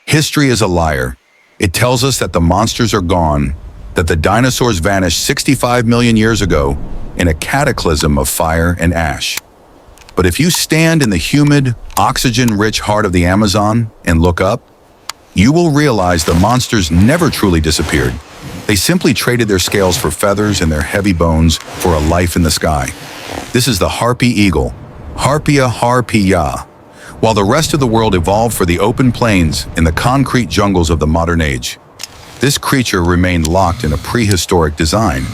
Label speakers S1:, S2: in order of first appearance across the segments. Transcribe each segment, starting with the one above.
S1: History is a liar. It tells us that the monsters are gone, that the dinosaurs vanished 65 million years ago in a cataclysm of fire and ash. But if you stand in the humid, oxygen-rich heart of the Amazon and look up, you will realize the monsters never truly disappeared. They simply traded their scales for feathers and their heavy bones for a life in the sky. This is the Harpy eagle, Harpia harpia, while the rest of the world evolved for the open plains in the concrete jungles of the modern age. This creature remained locked in a prehistoric design.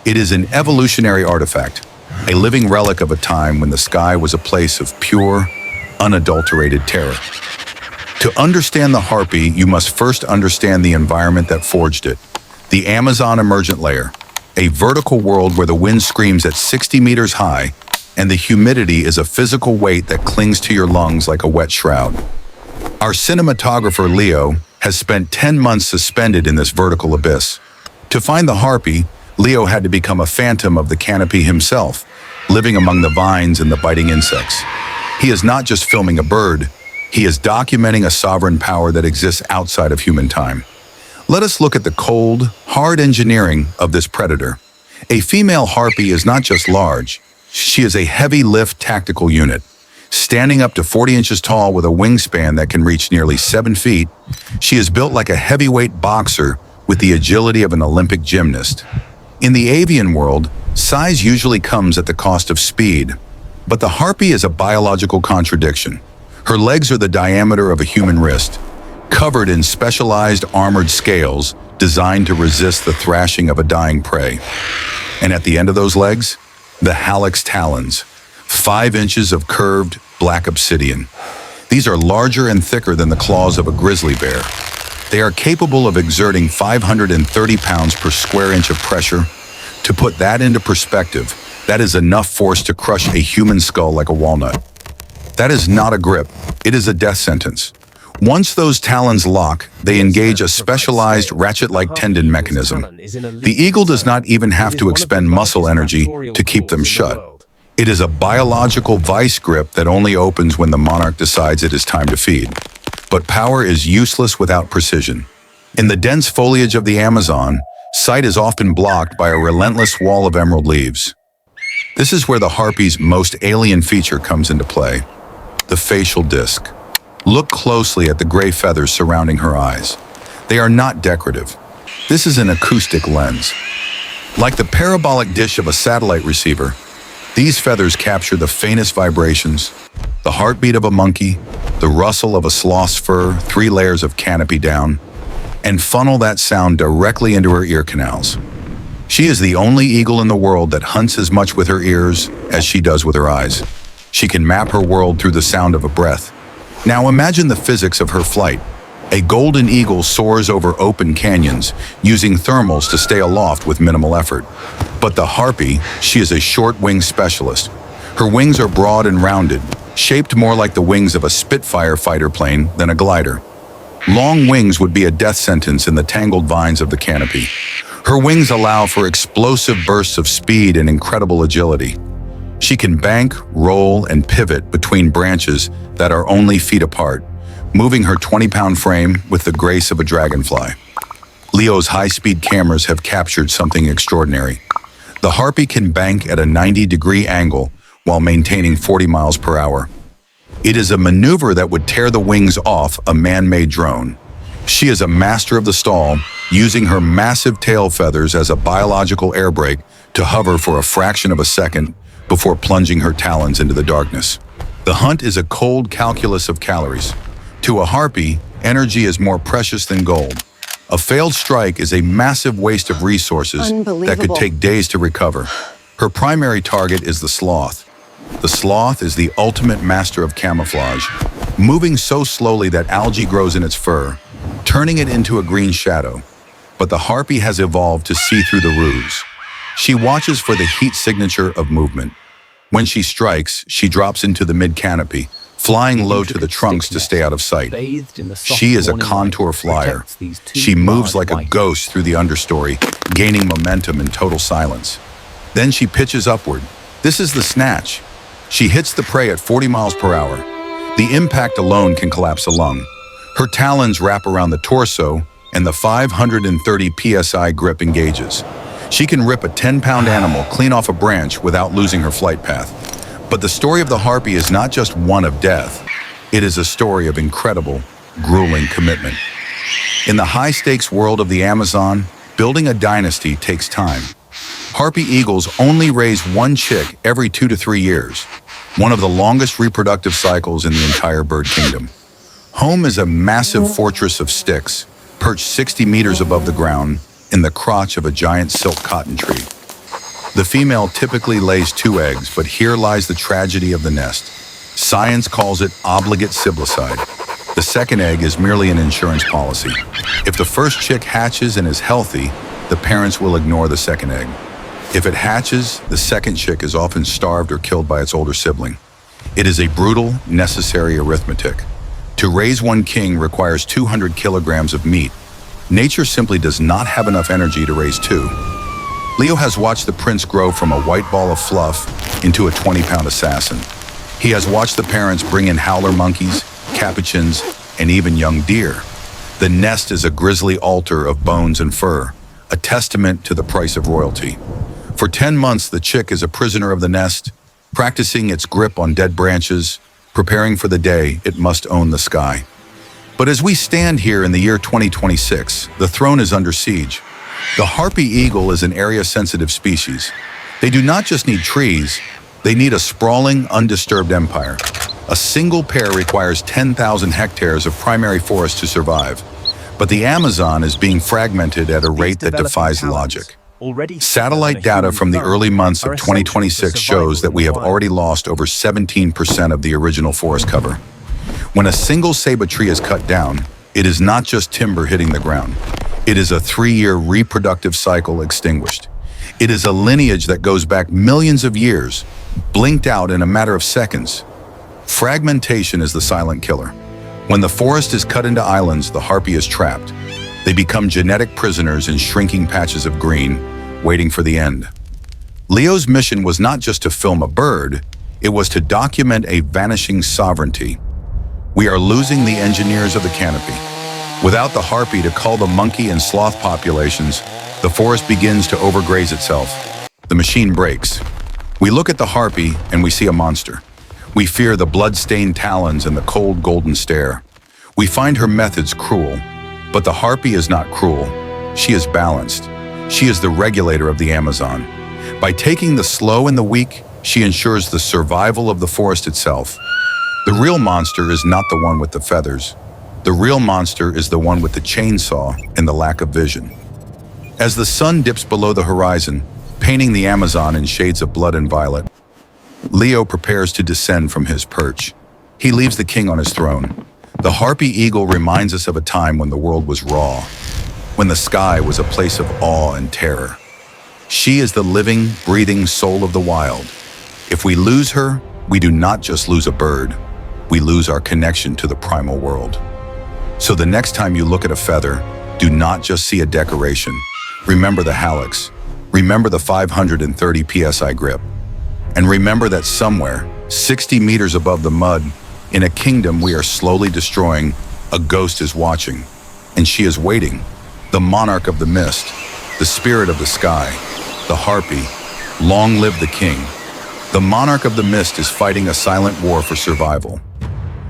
S1: It is an evolutionary artifact, a living relic of a time when the sky was a place of pure, unadulterated terror. To understand the Harpy, you must first understand the environment that forged it. The Amazon emergent layer, a vertical world where the wind screams at 60 meters high, and the humidity is a physical weight that clings to your lungs like a wet shroud. Our cinematographer, Leo, has spent 10 months suspended in this vertical abyss. To find the Harpy, Leo had to become a phantom of the canopy himself, living among the vines and the biting insects. He is not just filming a bird, he is documenting a sovereign power that exists outside of human time. Let us look at the cold, hard engineering of this predator. A female Harpy is not just large, she is a heavy-lift tactical unit. Standing up to 40 inches tall with a wingspan that can reach nearly 7 feet, she is built like a heavyweight boxer with the agility of an Olympic gymnast. In the avian world, size usually comes at the cost of speed, but the Harpy is a biological contradiction. Her legs are the diameter of a human wrist, covered in specialized armored scales designed to resist the thrashing of a dying prey. And at the end of those legs, the Hallux Talons, 5 inches of curved black obsidian. These are larger and thicker than the claws of a grizzly bear. They are capable of exerting 530 pounds per square inch of pressure. To put that into perspective, that is enough force to crush a human skull like a walnut. That is not a grip, it is a death sentence. Once those talons lock, they engage a specialized ratchet-like tendon mechanism. The eagle does not even have to expend muscle energy to keep them shut. It is a biological vice grip that only opens when the monarch decides it is time to feed. But power is useless without precision. In the dense foliage of the Amazon, sight is often blocked by a relentless wall of emerald leaves. This is where the Harpy's most alien feature comes into play, the facial disc. Look closely at the gray feathers surrounding her eyes. They are not decorative. This is an acoustic lens. Like the parabolic dish of a satellite receiver, these feathers capture the faintest vibrations, the heartbeat of a monkey, the rustle of a sloth's fur 3 layers of canopy down, and funnel that sound directly into her ear canals. She is the only eagle in the world that hunts as much with her ears as she does with her eyes. She can map her world through the sound of a breath. Now imagine the physics of her flight. A golden eagle soars over open canyons, using thermals to stay aloft with minimal effort. But the Harpy, she is a short-wing specialist. Her wings are broad and rounded, shaped more like the wings of a Spitfire fighter plane than a glider. Long wings would be a death sentence in the tangled vines of the canopy. Her wings allow for explosive bursts of speed and incredible agility. She can bank, roll, and pivot between branches that are only feet apart, moving her 20-pound frame with the grace of a dragonfly. Leo's high-speed cameras have captured something extraordinary. The Harpy can bank at a 90-degree angle while maintaining 40 miles per hour. It is a maneuver that would tear the wings off a man-made drone. She is a master of the stall, using her massive tail feathers as a biological air brake to hover for a fraction of a second before plunging her talons into the darkness. The hunt is a cold calculus of calories. To a Harpy, energy is more precious than gold. A failed strike is a massive waste of resources that could take days to recover. Her primary target is the sloth. The sloth is the ultimate master of camouflage, moving so slowly that algae grows in its fur, turning it into a green shadow. But the Harpy has evolved to see through the ruse. She watches for the heat signature of movement. When she strikes, she drops into the mid-canopy, flying low to the trunks to stay out of sight. She is a contour flyer. She moves like a ghost through the understory, gaining momentum in total silence. Then she pitches upward. This is the snatch. She hits the prey at 40 miles per hour. The impact alone can collapse a lung. Her talons wrap around the torso, and the 530 PSI grip engages. She can rip a 10-pound animal clean off a branch without losing her flight path. But the story of the Harpy is not just one of death. It is a story of incredible, grueling commitment. In the high-stakes world of the Amazon, building a dynasty takes time. Harpy eagles only raise one chick every 2 to 3 years, one of the longest reproductive cycles in the entire bird kingdom. Home is a massive fortress of sticks, perched 60 meters above the ground in the crotch of a giant silk cotton tree. The female typically lays 2 eggs, but here lies the tragedy of the nest. Science calls it obligate siblicide. The second egg is merely an insurance policy. If the first chick hatches and is healthy, the parents will ignore the second egg. If it hatches, the second chick is often starved or killed by its older sibling. It is a brutal, necessary arithmetic. To raise one king requires 200 kilograms of meat. Nature simply does not have enough energy to raise 2. Leo has watched the prince grow from a white ball of fluff into a 20-pound assassin. He has watched the parents bring in howler monkeys, capuchins, and even young deer. The nest is a grisly altar of bones and fur, a testament to the price of royalty. For 10 months, the chick is a prisoner of the nest, practicing its grip on dead branches, preparing for the day it must own the sky. But as we stand here in the year 2026, the throne is under siege. The Harpy eagle is an area-sensitive species. They do not just need trees, they need a sprawling, undisturbed empire. A single pair requires 10,000 hectares of primary forest to survive. But the Amazon is being fragmented at a rate that defies logic. Satellite data from the early months of 2026 shows that we have already lost over 17% of the original forest cover. When a single ceiba tree is cut down, it is not just timber hitting the ground. It is a 3-year reproductive cycle extinguished. It is a lineage that goes back millions of years, blinked out in a matter of seconds. Fragmentation is the silent killer. When the forest is cut into islands, the Harpy is trapped. They become genetic prisoners in shrinking patches of green, waiting for the end. Leo's mission was not just to film a bird, it was to document a vanishing sovereignty. We are losing the engineers of the canopy. Without the Harpy to cull the monkey and sloth populations, the forest begins to overgraze itself. The machine breaks. We look at the Harpy and we see a monster. We fear the blood-stained talons and the cold golden stare. We find her methods cruel. But the Harpy is not cruel. She is balanced. She is the regulator of the Amazon. By taking the slow and the weak, she ensures the survival of the forest itself. The real monster is not the one with the feathers. The real monster is the one with the chainsaw and the lack of vision. As the sun dips below the horizon, painting the Amazon in shades of blood and violet, Leo prepares to descend from his perch. He leaves the king on his throne. The Harpy eagle reminds us of a time when the world was raw, when the sky was a place of awe and terror. She is the living, breathing soul of the wild. If we lose her, we do not just lose a bird, we lose our connection to the primal world. So the next time you look at a feather, do not just see a decoration. Remember the hallux, remember the 530 PSI grip, and remember that somewhere, 60 meters above the mud, in a kingdom we are slowly destroying, a ghost is watching, and she is waiting. The monarch of the mist, the spirit of the sky, the Harpy, long live the king. The monarch of the mist is fighting a silent war for survival.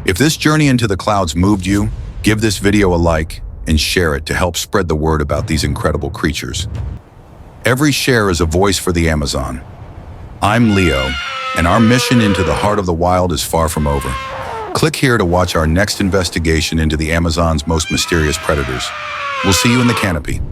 S1: If this journey into the clouds moved you, give this video a like and share it to help spread the word about these incredible creatures. Every share is a voice for the Amazon. I'm Leo, and our mission into the heart of the wild is far from over. Click here to watch our next investigation into the Amazon's most mysterious predators. We'll see you in the canopy.